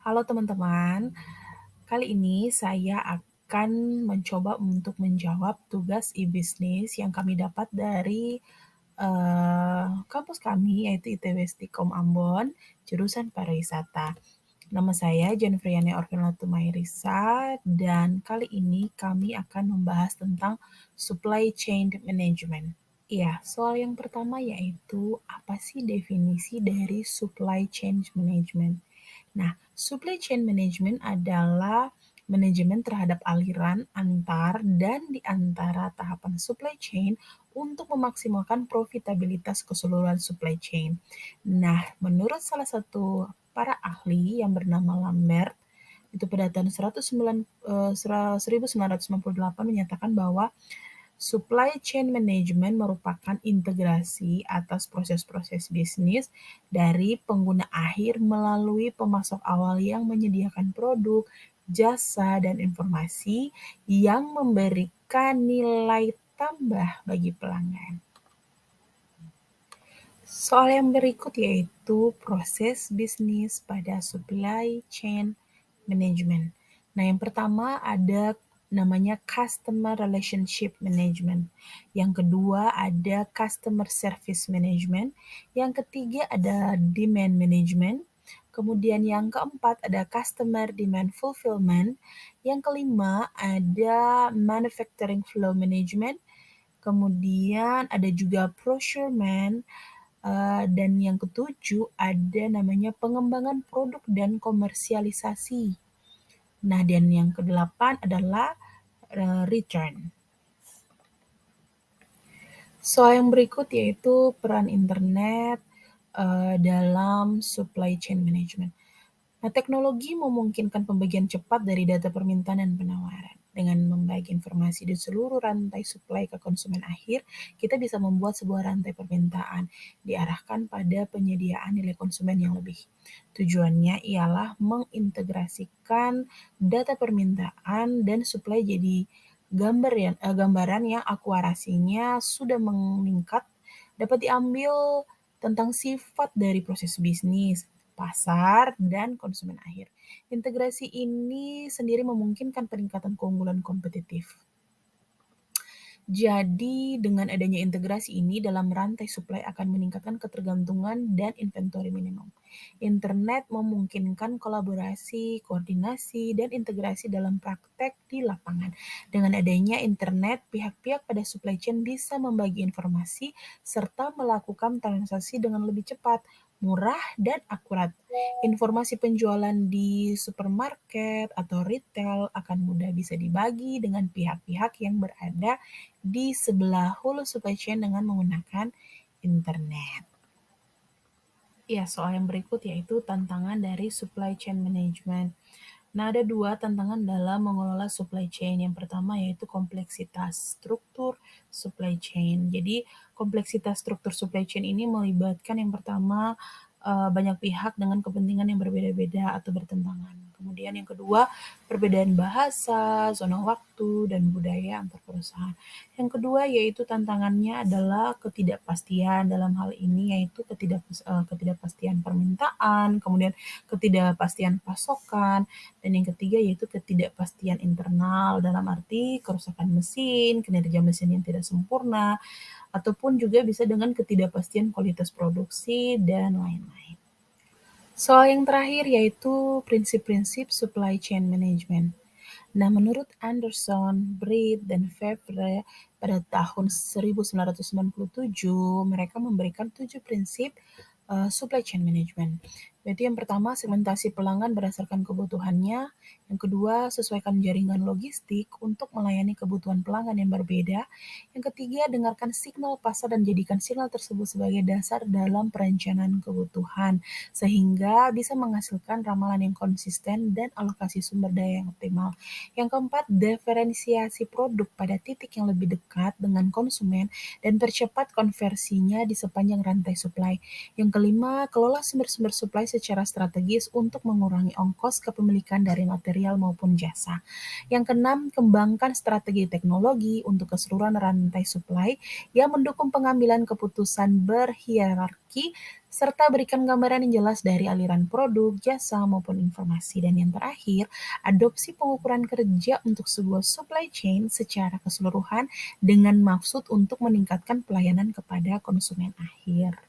Halo teman-teman, kali ini saya akan mencoba untuk menjawab tugas e-bisnis yang kami dapat dari kampus kami yaitu ITB Stikom Ambon, jurusan pariwisata. Nama saya Jenfriani Orvinotumairisa dan kali ini kami akan membahas tentang supply chain management. Iya, soal yang pertama yaitu apa sih definisi dari supply chain management? Nah, supply chain management adalah manajemen terhadap aliran antar dan di antara tahapan supply chain untuk memaksimalkan profitabilitas keseluruhan supply chain. Nah, menurut salah satu para ahli yang bernama Lambert, itu pada tahun 1998 menyatakan bahwa supply chain management merupakan integrasi atas proses-proses bisnis dari pengguna akhir melalui pemasok awal yang menyediakan produk, jasa, dan informasi yang memberikan nilai tambah bagi pelanggan. Soal yang berikut yaitu proses bisnis pada supply chain management. Nah, yang pertama ada namanya customer relationship management. Yang kedua ada customer service management. Yang ketiga ada demand management. Kemudian yang keempat ada customer demand fulfillment. Yang kelima ada manufacturing flow management. Kemudian ada juga procurement. Dan yang ketujuh ada namanya pengembangan produk dan komersialisasi. Nah, dan yang kedelapan adalah return. Soal yang berikut yaitu peran internet dalam supply chain management. Nah, teknologi memungkinkan pembagian cepat dari data permintaan dan penawaran. Dengan membagi informasi di seluruh rantai supply ke konsumen akhir, kita bisa membuat sebuah rantai permintaan diarahkan pada penyediaan nilai konsumen yang lebih. Tujuannya ialah mengintegrasikan data permintaan dan supply jadi gambaran yang akurasinya sudah meningkat dapat diambil tentang sifat dari proses bisnis, pasar, dan konsumen akhir. Integrasi ini sendiri memungkinkan peningkatan keunggulan kompetitif. Jadi, dengan adanya integrasi ini dalam rantai supply akan meningkatkan ketergantungan dan inventory minimum. Internet memungkinkan kolaborasi, koordinasi, dan integrasi dalam praktek di lapangan. Dengan adanya internet, pihak-pihak pada supply chain bisa membagi informasi serta melakukan transaksi dengan lebih cepat, murah, dan akurat. Informasi penjualan di supermarket atau retail akan mudah bisa dibagi dengan pihak-pihak yang berada di sebelah hulu supply chain dengan menggunakan internet. Ya, soal yang berikut yaitu tantangan dari supply chain management. Nah, ada dua tantangan dalam mengelola supply chain. Yang pertama yaitu kompleksitas struktur supply chain. Jadi, kompleksitas struktur supply chain ini melibatkan yang pertama banyak pihak dengan kepentingan yang berbeda-beda atau bertentangan. Kemudian yang kedua, perbedaan bahasa, zona waktu, dan budaya antar perusahaan. Yang kedua yaitu tantangannya adalah ketidakpastian dalam hal ini yaitu ketidakpastian permintaan, kemudian ketidakpastian pasokan, dan yang ketiga yaitu ketidakpastian internal dalam arti kerusakan mesin, kinerja mesin yang tidak sempurna, ataupun juga bisa dengan ketidakpastian kualitas produksi dan lain-lain. Soal yang terakhir yaitu prinsip-prinsip supply chain management. Nah, menurut Anderson, Breed, dan Favre pada tahun 1997, mereka memberikan 7 prinsip supply chain management. Yaitu yang pertama, segmentasi pelanggan berdasarkan kebutuhannya. Yang kedua, sesuaikan jaringan logistik untuk melayani kebutuhan pelanggan yang berbeda. Yang ketiga, dengarkan signal pasar dan jadikan signal tersebut sebagai dasar dalam perencanaan kebutuhan, sehingga bisa menghasilkan ramalan yang konsisten dan alokasi sumber daya yang optimal. Yang keempat, diferensiasi produk pada titik yang lebih dekat dengan konsumen dan percepat konversinya di sepanjang rantai supply. Yang kelima, kelola sumber-sumber supply secara strategis untuk mengurangi ongkos kepemilikan dari material maupun jasa. Yang keenam, kembangkan strategi teknologi untuk keseluruhan rantai supply yang mendukung pengambilan keputusan berhierarki serta berikan gambaran yang jelas dari aliran produk, jasa, maupun informasi. Dan yang terakhir, adopsi pengukuran kerja untuk sebuah supply chain secara keseluruhan dengan maksud untuk meningkatkan pelayanan kepada konsumen akhir.